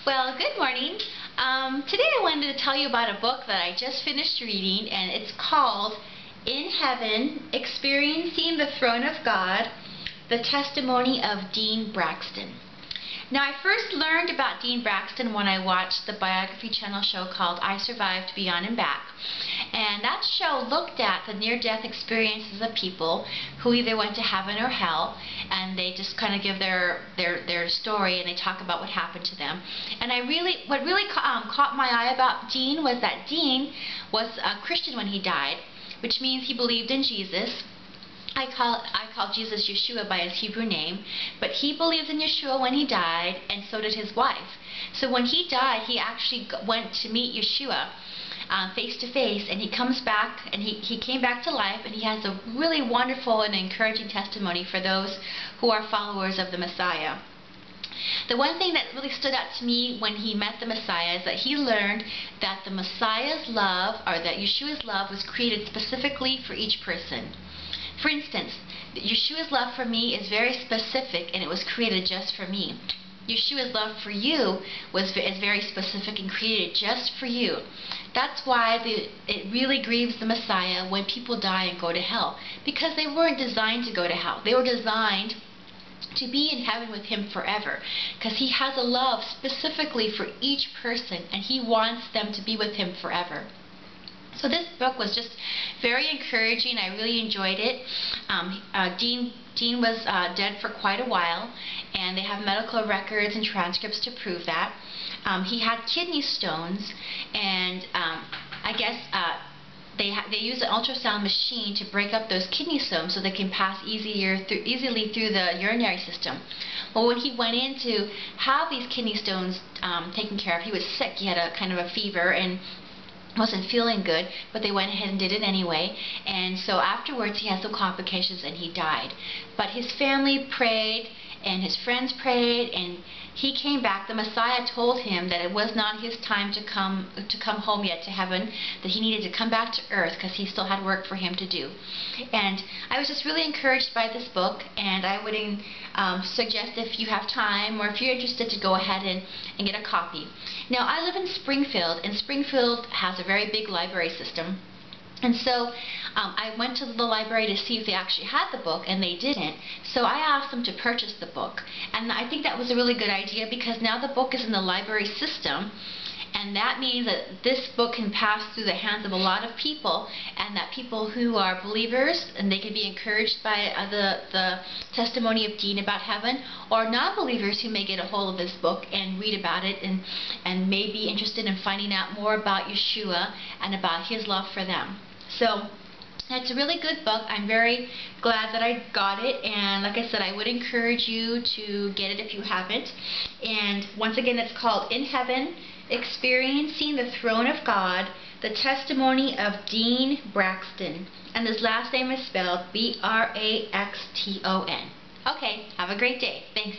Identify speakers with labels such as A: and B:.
A: Well, good morning. Today I wanted to tell you about a book that I just finished reading, and it's called In Heaven, Experiencing the Throne of God, The Testimony of Dean Braxton. Now, I first learned about Dean Braxton when I watched the biography channel show called I Survived Beyond and Back. And that show looked at the near-death experiences of people who either went to heaven or hell, and they just kind of give their story and they talk about what happened to them. And what really caught my eye about Dean was that Dean was a Christian when he died, which means he believed in Jesus. I call Jesus Yeshua by his Hebrew name, but he believed in Yeshua when he died, and so did his wife. So when he died, he actually went to meet Yeshua face to face, and he comes back, and he came back to life, and he has a really wonderful and encouraging testimony for those who are followers of the Messiah. The one thing that really stood out to me when he met the Messiah is that he learned that the Messiah's love, or that Yeshua's love, was created specifically for each person. For instance, Yeshua's love for me is very specific, and it was created just for me. Yeshua's love for you is very specific and created just for you. That's why it really grieves the Messiah when people die and go to hell, because they weren't designed to go to hell. They were designed to be in heaven with him forever, because he has a love specifically for each person, and he wants them to be with him forever. So this book was just very encouraging. I really enjoyed it. Dean was dead for quite a while, and they have medical records and transcripts to prove that. He had kidney stones, and I guess they use an ultrasound machine to break up those kidney stones so they can pass easily through the urinary system. Well, when he went in to have these kidney stones taken care of, he was sick. He had a kind of a fever and wasn't feeling good, but they went ahead and did it anyway, and so afterwards he had some complications and he died. But his family prayed and his friends prayed, and he came back. The Messiah told him that it was not his time to come home yet to heaven, that he needed to come back to earth because he still had work for him to do. And I was just really encouraged by this book, and I would suggest, if you have time or if you're interested, to go ahead and get a copy. Now, I live in Springfield, and Springfield has a very big library system. And so I went to the library to see if they actually had the book, and they didn't. So I asked them to purchase the book. And I think that was a really good idea, because now the book is in the library system, and that means that this book can pass through the hands of a lot of people, and that people who are believers, and they can be encouraged by the testimony of Dean about heaven, or non-believers who may get a hold of this book and read about it and may be interested in finding out more about Yeshua and about his love for them. So it's a really good book. I'm very glad that I got it, and like I said, I would encourage you to get it if you haven't. And once again, it's called In Heaven, Experiencing the Throne of God, The Testimony of Dean Braxton. And his last name is spelled B-R-A-X-T-O-N. Okay, have a great day. Thanks.